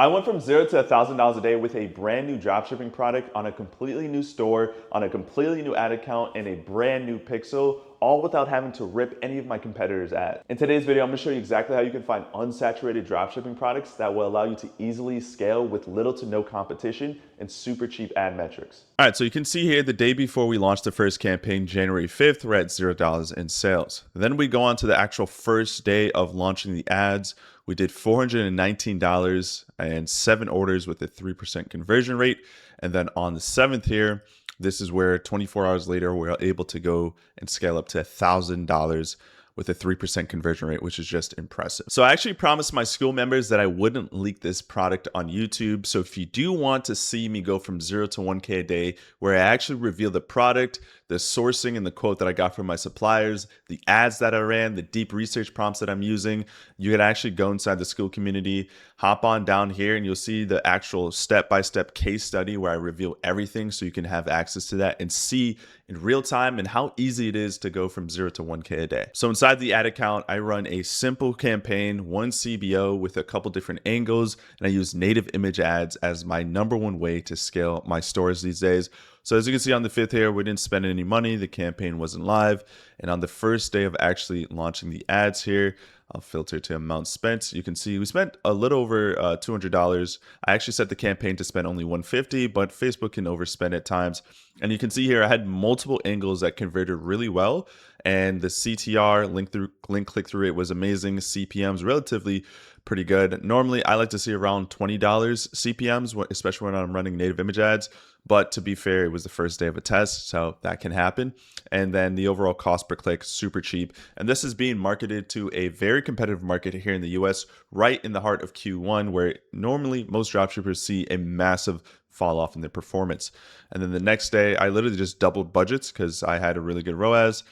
I went from zero to $1,000 a day with a brand new dropshipping product on a completely new store, on a completely new ad account, and a brand new pixel, all without having to rip any of my competitors' ads. In today's video, I'm gonna show you exactly how you can find unsaturated dropshipping products that will allow you to easily scale with little to no competition and super cheap ad metrics. All right, so you can see here the day before we launched the first campaign, January 5th, we're at $0 in sales. Then we go on to the actual first day of launching the ads. We did $419 and 7 orders with a 3% conversion rate. And then on the 7th here, this is where 24 hours later, we're able to go and scale up to $1,000 with a 3% conversion rate, which is just impressive. So I actually promised my school members that I wouldn't leak this product on YouTube. So if you do want to see me go from 0 to 1K a day, where I actually reveal the product, the sourcing and the quote that I got from my suppliers, the ads that I ran, the deep research prompts that I'm using, you can actually go inside the school community, hop on down here, and you'll see the actual step-by-step case study where I reveal everything so you can have access to that and see in real time and how easy it is to go from 0 to 1K a day. So inside the ad account, I run a simple campaign, one CBO with a couple different angles, and I use native image ads as my #1 way to scale my stores these days. So as you can see on the 5th here, we didn't spend any money. The campaign wasn't live. And on the first day of actually launching the ads here, I'll filter to amount spent. You can see we spent a little over $200. I actually set the campaign to spend only $150, but Facebook can overspend at times. And you can see here, I had multiple angles that converted really well. And the CTR, link click-through rate was amazing. CPMs relatively pretty good. Normally, I like to see around $20 CPMs, especially when I'm running native image ads. But to be fair, it was the first day of a test, so that can happen. And then the overall cost per click, super cheap. And this is being marketed to a very competitive market here in the US, right in the heart of Q1, where normally most dropshippers see a massive fall off in their performance. And then the next day, I literally just doubled budgets because I had a really good ROAS.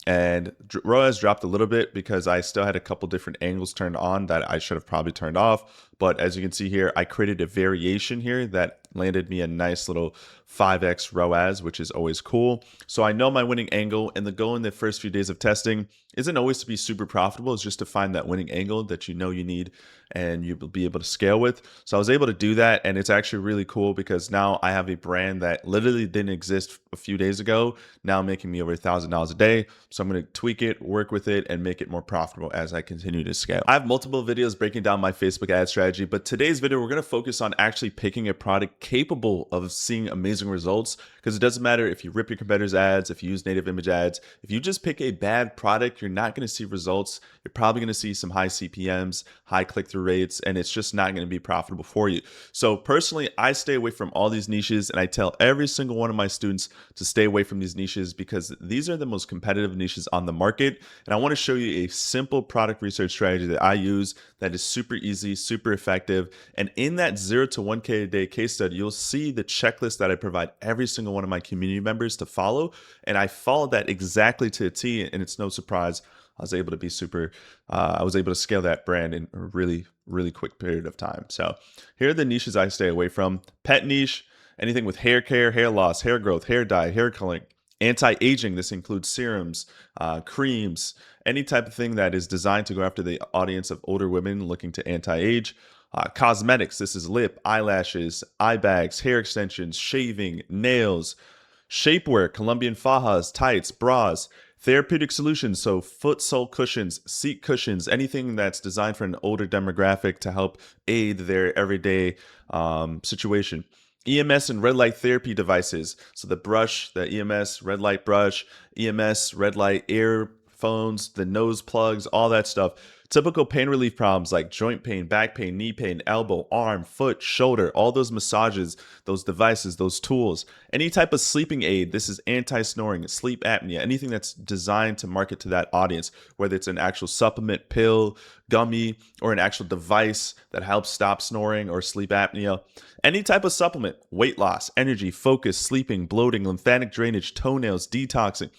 And ROAS dropped a little bit because I still had a couple different angles turned on that I should have probably turned off. But as you can see here, I created a variation here that landed me a nice little 5x ROAS, which is always cool. So I know my winning angle, and the goal in the first few days of testing isn't always to be super profitable. It's just to find that winning angle that you know you need and you'll be able to scale with. So I was able to do that, and it's actually really cool because now I have a brand that literally didn't exist a few days ago, now making me over $1,000 a day. So I'm going to tweak it, work with it, and make it more profitable as I continue to scale. I have multiple videos breaking down my Facebook ad strategy, but today's video, we're going to focus on actually picking a product capable of seeing amazing results, because it doesn't matter if you rip your competitors' ads, if you use native image ads, if you just pick a bad product, you're not going to see results. You're probably going to see some high CPMs, high click-through rates, and it's just not going to be profitable for you. So personally, I stay away from all these niches, and I tell every single one of my students to stay away from these niches because these are the most competitive niches on the market. And I want to show you a simple product research strategy that I use that is super easy, super effective. And in that 0 to 1K a day case study, you'll see the checklist that I provide every single one of my community members to follow. And I followed that exactly to a T, and it's no surprise. I was able to scale that brand in a really quick period of time. So here are the niches I stay away from. Pet niche, anything with hair care, hair loss, hair growth, hair dye, hair coloring. Anti-aging, this includes serums, creams, any type of thing that is designed to go after the audience of older women looking to anti-age. Cosmetics, this is lip, eyelashes, eye bags, hair extensions, shaving, nails. Shapewear, Colombian fajas, tights, bras. Therapeutic solutions, so foot sole cushions, seat cushions, anything that's designed for an older demographic to help aid their everyday situation. EMS and red light therapy devices, so the brush, the EMS red light brush, EMS red light earphones, the nose plugs, all that stuff. Typical pain relief problems like joint pain, back pain, knee pain, elbow, arm, foot, shoulder, all those massages, those devices, those tools. Any type of sleeping aid, this is anti-snoring, sleep apnea, anything that's designed to market to that audience, whether it's an actual supplement, pill, gummy, or an actual device that helps stop snoring or sleep apnea. Any type of supplement, weight loss, energy, focus, sleeping, bloating, lymphatic drainage, toenails, detoxing.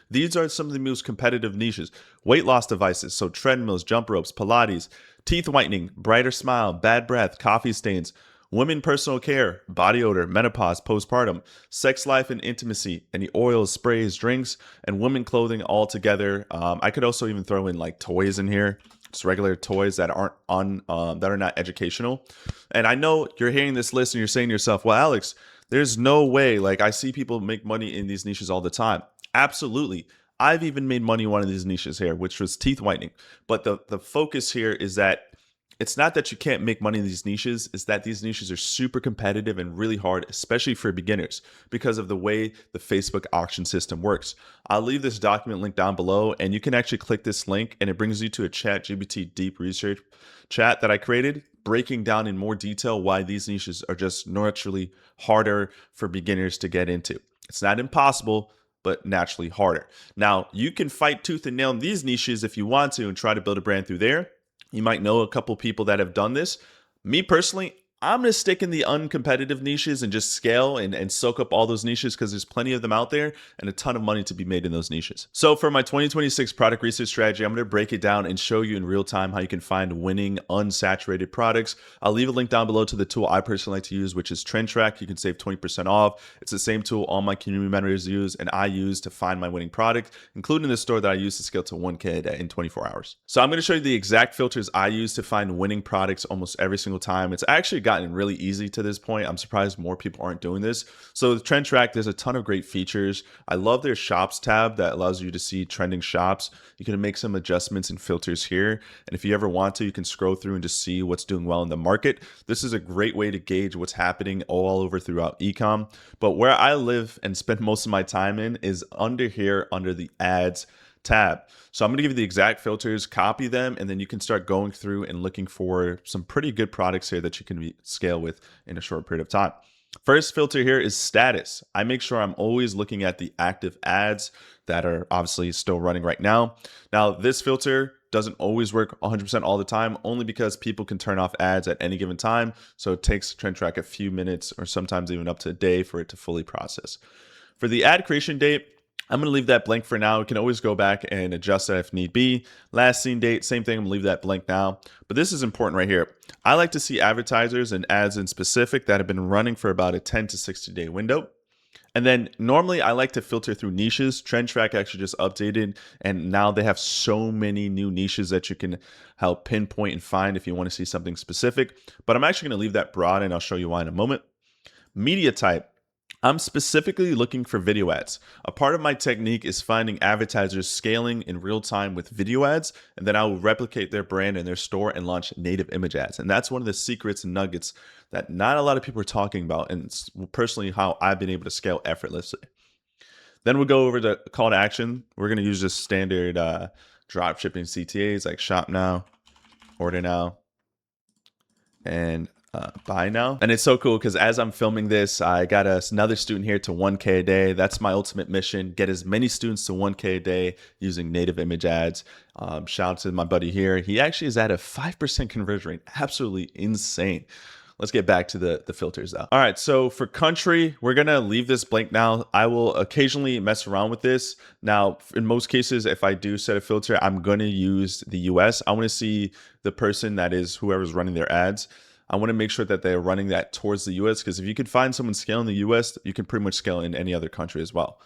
These are some of the most competitive niches. Weight loss devices, so treadmills, jump ropes, Pilates, teeth whitening, brighter smile, bad breath, coffee stains, women personal care, body odor, menopause, postpartum, sex life and intimacy, any oils, sprays, drinks, and women clothing all together. I could also even throw in like toys in here. just regular toys that aren't on that are not educational. And I know you're hearing this list and you're saying to yourself, well, Alex, there's no way. Like, I see people make money in these niches all the time. Absolutely. I've even made money in one of these niches here, which was teeth whitening. But the focus here is that it's not that you can't make money in these niches, it's that these niches are super competitive and really hard, especially for beginners, because of the way the Facebook auction system works. I'll leave this document link down below, and you can actually click this link and it brings you to a ChatGPT deep research chat that I created, breaking down in more detail why these niches are just naturally harder for beginners to get into. It's not impossible, but naturally harder. Now, you can fight tooth and nail in these niches if you want to and try to build a brand through there. You might know a couple people that have done this. Me personally, I'm going to stick in the uncompetitive niches and just scale and soak up all those niches because there's plenty of them out there and a ton of money to be made in those niches. So for my 2026 product research strategy, I'm going to break it down and show you in real time how you can find winning unsaturated products. I'll leave a link down below to the tool I personally like to use, which is Trend Track. You can save 20% off. It's the same tool all my community members use and I use to find my winning product, including the store that I use to scale to 1K a day in 24 hours. So I'm going to show you the exact filters I use to find winning products almost every single time. It's actually gotten really easy to this point. I'm surprised more people aren't doing this. So with Trend Track, there's a ton of great features. I love their shops tab that allows you to see trending shops. You can make some adjustments and filters here. And if you ever want to, you can scroll through and just see what's doing well in the market. This is a great way to gauge what's happening all over throughout ecom. But where I live and spend most of my time in is under here, under the ads tab. So I'm going to give you the exact filters, copy them, and then you can start going through and looking for some pretty good products here that you can scale with in a short period of time. First filter here is status. I make sure I'm always looking at the active ads that are obviously still running right now. Now, this filter doesn't always work 100% all the time, only because people can turn off ads at any given time. So it takes Trend Track a few minutes or sometimes even up to a day for it to fully process. For the ad creation date, I'm going to leave that blank for now. We can always go back and adjust that if need be. Last seen date, same thing. I'm going to leave that blank now. But this is important right here. I like to see advertisers and ads in specific that have been running for about a 10 to 60 day window. And then normally I like to filter through niches. Trend Track actually just updated, and now they have so many new niches that you can help pinpoint and find if you want to see something specific. But I'm actually going to leave that broad, and I'll show you why in a moment. Media type. I'm specifically looking for video ads. A part of my technique is finding advertisers scaling in real time with video ads, and then I will replicate their brand and their store and launch native image ads. And that's one of the secrets and nuggets that not a lot of people are talking about, and it's personally how I've been able to scale effortlessly. Then we'll go over to call to action. We're going to use just standard dropshipping CTAs like shop now, order now, and buy now. And it's so cool because as I'm filming this, I got another student here to 1K a day. That's my ultimate mission. Get as many students to 1K a day using native image ads. Shout out to my buddy here. He actually is at a 5% conversion rate. Absolutely insane. Let's get back to the filters though. All right, so for country, we're gonna leave this blank now. I will occasionally mess around with this. Now, in most cases, if I do set a filter, I'm gonna use the US. I wanna see the person that is whoever's running their ads. I want to make sure that they're running that towards the US, because if you could find someone scaling in the US, you can pretty much scale in any other country as well.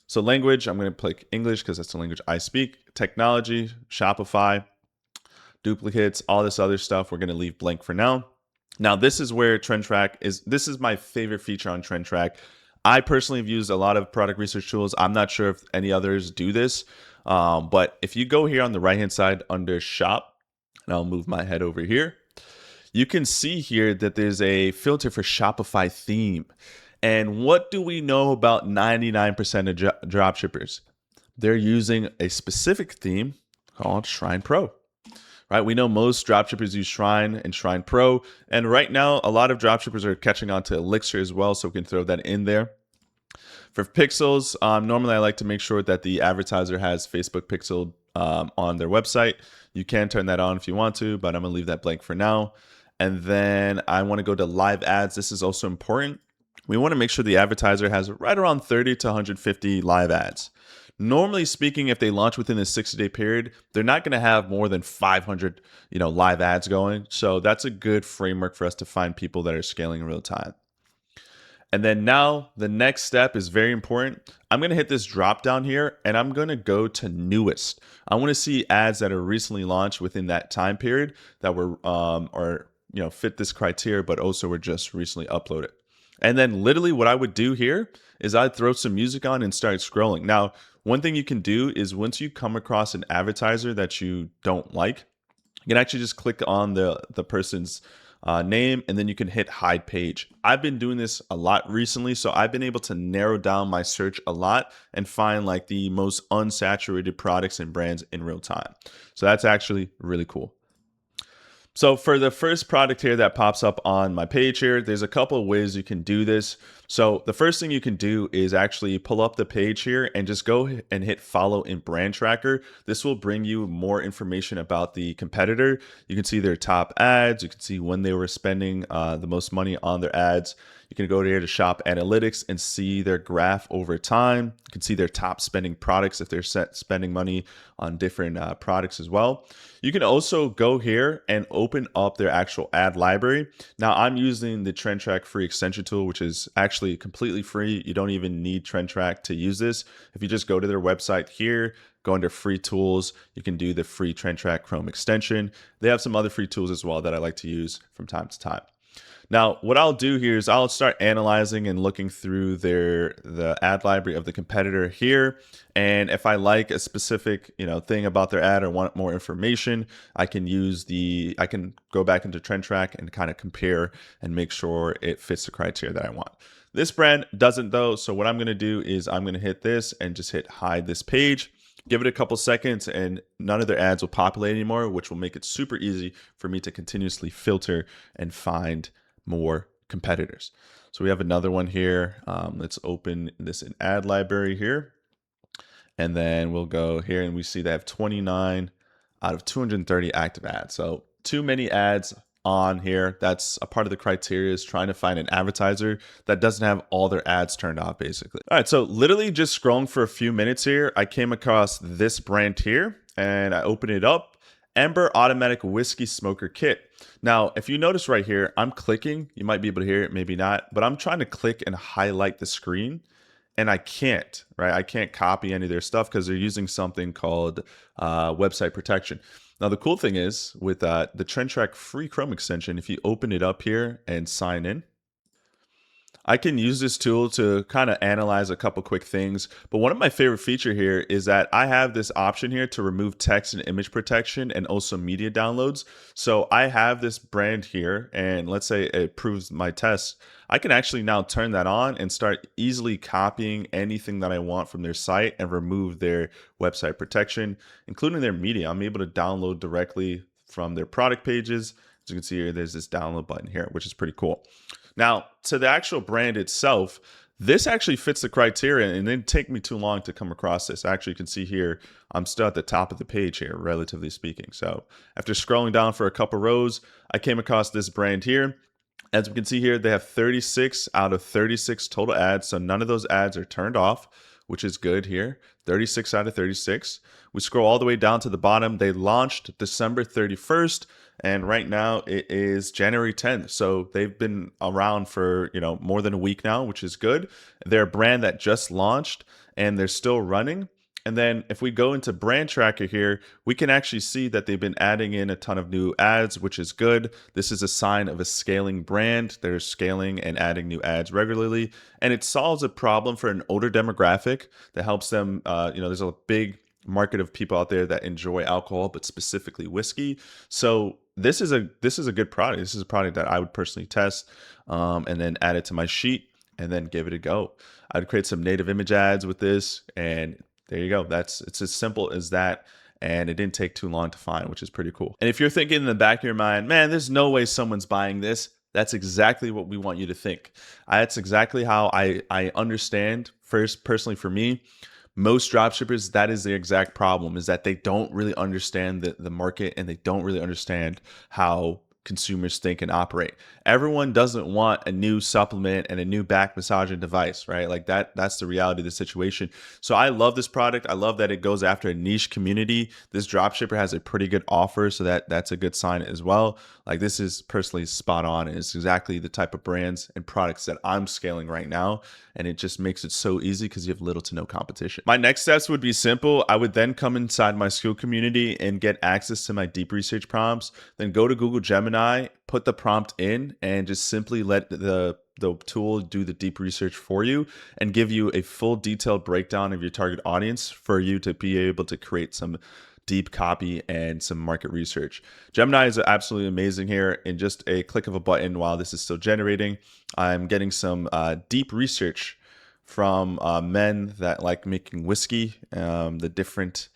So language, I'm going to click English because that's the language I speak. Technology, Shopify, duplicates, all this other stuff, we're going to leave blank for now. Now, this is where Trend Track is. This is my favorite feature on Trend Track. I personally have used a lot of product research tools. I'm not sure if any others do this, but if you go here on the right-hand side under Shop, and I'll move my head over here, you can see here that there's a filter for Shopify theme. And what do we know about 99% of dropshippers? They're using a specific theme called Shrine Pro. Right? We know most dropshippers use Shrine and Shrine Pro. And right now, a lot of dropshippers are catching on to Elixir as well, so we can throw that in there. For pixels, normally I like to make sure that the advertiser has Facebook pixel on their website. You can turn that on if you want to, but I'm gonna leave that blank for now. And then I want to go to live ads. This is also important. We want to make sure the advertiser has right around 30 to 150 live ads. Normally speaking, if they launch within a 60-day period, they're not going to have more than 500, live ads going. So that's a good framework for us to find people that are scaling in real time. And then now the next step is very important. I'm going to hit this drop down here and I'm going to go to newest. I want to see ads that are recently launched within that time period that were or fit this criteria, but also were just recently uploaded. And then literally what I would do here is I'd throw some music on and start scrolling. Now, one thing you can do is once you come across an advertiser that you don't like, you can actually just click on the person's name and then you can hit hide page. I've been doing this a lot recently, so I've been able to narrow down my search a lot and find like the most unsaturated products and brands in real time. So that's actually really cool. So for the first product here that pops up on my page here, there's a couple of ways you can do this. So the first thing you can do is actually pull up the page here and just go and hit follow in brand tracker. This will bring you more information about the competitor. You can see their top ads. You can see when they were spending the most money on their ads. You can go here to shop analytics and see their graph over time. You can see their top spending products if they're spending money on different products as well. You can also go here and open up their actual ad library. Now I'm using the Trend Track free extension tool, which is actually completely free. You don't even need Trend Track to use this. If you just go to their website here, go under free tools, you can do the free Trend Track Chrome extension. They have some other free tools as well that I like to use from time to time. Now, what I'll do here is I'll start analyzing and looking through the ad library of the competitor here. And if I like a specific, thing about their ad or want more information, I can go back into Trend Track and kind of compare and make sure it fits the criteria that I want. This brand doesn't though. So what I'm going to do is I'm going to hit this and just hit hide this page. Give it a couple seconds and none of their ads will populate anymore, which will make it super easy for me to continuously filter and find more competitors. So we have another one here. Let's open this in ad library here. And then we'll go here and we see they have 29 out of 230 active ads. So too many ads on here. That's a part of the criteria, is trying to find an advertiser that doesn't have all their ads turned off basically. All right, so literally just scrolling for a few minutes here, I came across this brand here and I opened it up. Ember Automatic Whiskey Smoker Kit. Now, if you notice right here, I'm clicking, you might be able to hear it, maybe not, but I'm trying to click and highlight the screen and I can't, right? I can't copy any of their stuff because they're using something called website protection. Now, the cool thing is with the Trend Track free Chrome extension, if you open it up here and sign in, I can use this tool to kind of analyze a couple quick things. But one of my favorite feature here is that I have this option here to remove text and image protection and also media downloads. So I have this brand here and let's say it approves my test. I can actually now turn that on and start easily copying anything that I want from their site and remove their website protection, including their media. I'm able to download directly from their product pages. As you can see here, there's this download button here, which is pretty cool. Now, to the actual brand itself, this actually fits the criteria and it didn't take me too long to come across this. Actually, you can see here, I'm still at the top of the page here, relatively speaking. So after scrolling down for a couple rows, I came across this brand here. As we can see here, they have 36 out of 36 total ads. So none of those ads are turned off, which is good here. 36 out of 36. We scroll all the way down to the bottom. They launched December 31st. And right now it is January 10th. So they've been around for, more than a week now, which is good. They're a brand that just launched and they're still running. And then if we go into brand tracker here, we can actually see that they've been adding in a ton of new ads, which is good. This is a sign of a scaling brand. They're scaling and adding new ads regularly. And it solves a problem for an older demographic that helps them, there's a big market of people out there that enjoy alcohol, but specifically whiskey. So this is a good product. This is a product that I would personally test and then add it to my sheet and then give it a go. I'd create some native image ads with this and there you go. It's as simple as that. And it didn't take too long to find, which is pretty cool. And if you're thinking in the back of your mind, man, there's no way someone's buying this. That's exactly what we want you to think. That's exactly how I understand. First, personally for me, most dropshippers, that is the exact problem, is that they don't really understand the market and they don't really understand how consumers think and operate. Everyone doesn't want a new supplement and a new back massaging device, right? Like that's the reality of the situation. So I love this product. I love that it goes after a niche community. This dropshipper has a pretty good offer, so that's a good sign as well. Like this is personally spot on. It's exactly the type of brands and products that I'm scaling right now, and it just makes it so easy because you have little to no competition. My next steps would be simple. I would then come inside my skill community and get access to my deep research prompts, then go to Google Gemini, put the prompt in, and just simply let the tool do the deep research for you and give you a full detailed breakdown of your target audience for you to be able to create some deep copy and some market research. Gemini is absolutely amazing here. In just a click of a button while this is still generating, I'm getting some deep research from men that like making whiskey, the different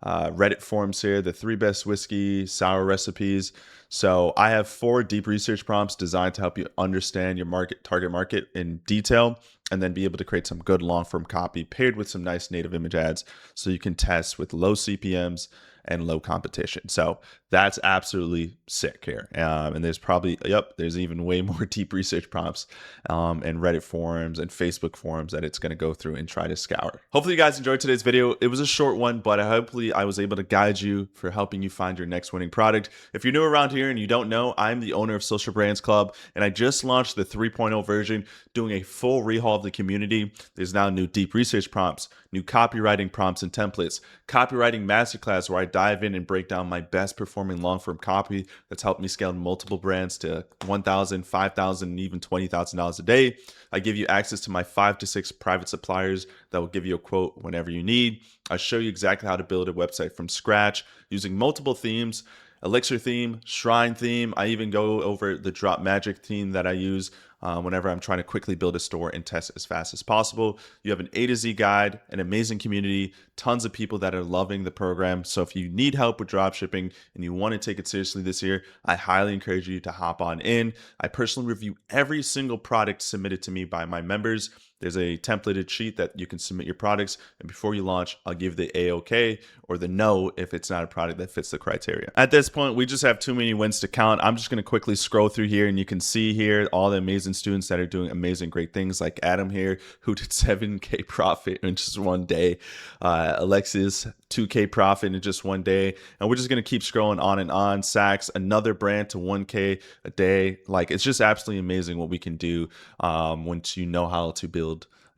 Reddit forums here, the 3 best whiskey sour recipes. So I have 4 deep research prompts designed to help you understand your target market in detail, and then be able to create some good long form copy paired with some nice native image ads so you can test with low CPMs and low competition. So that's absolutely sick here. And there's probably, there's even way more deep research prompts and Reddit forums and Facebook forums that it's going to go through and try to scour. Hopefully you guys enjoyed today's video. It was a short one, but hopefully I was able to guide you for helping you find your next winning product. If you're new around here and you don't know, I'm the owner of Social Brands Club, and I just launched the 3.0 version, doing a full rehaul of the community. There's now new deep research prompts, new copywriting prompts and templates, copywriting masterclass where I dive in and break down my best performing long form copy that's helped me scale multiple brands to $1,000, $5,000, and even $20,000 a day. I give you access to my 5 to 6 private suppliers that will give you a quote whenever you need. I show you exactly how to build a website from scratch using multiple themes. Elixir theme, Shrine theme. I even go over the Drop Magic theme that I use whenever I'm trying to quickly build a store and test as fast as possible. You have an A to Z guide, an amazing community, tons of people that are loving the program. So if you need help with dropshipping and you want to take it seriously this year, I highly encourage you to hop on in. I personally review every single product submitted to me by my members. There's a templated sheet that you can submit your products, and before you launch, I'll give the A-OK or the no if it's not a product that fits the criteria. At this point, we just have too many wins to count. I'm just going to quickly scroll through here, and you can see here all the amazing students that are doing amazing, great things, like Adam here, who did 7K profit in just one day. Alexis, 2K profit in just one day. And we're just going to keep scrolling on and on. Saks, another brand to 1K a day. Like, it's just absolutely amazing what we can do once you know how to build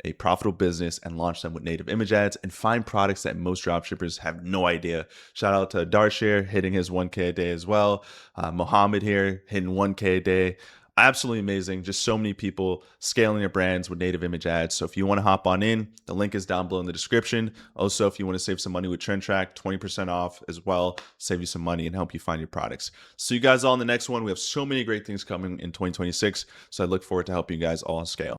a profitable business and launch them with native image ads and find products that most dropshippers have no idea. Shout out to Darshare hitting his 1K a day as well. Mohammed here hitting 1K a day. Absolutely amazing. Just so many people scaling their brands with native image ads. So if you want to hop on in, the link is down below in the description. Also, if you want to save some money with Trend Track, 20% off as well, save you some money and help you find your products. See you guys all in the next one. We have so many great things coming in 2026. So I look forward to helping you guys all scale.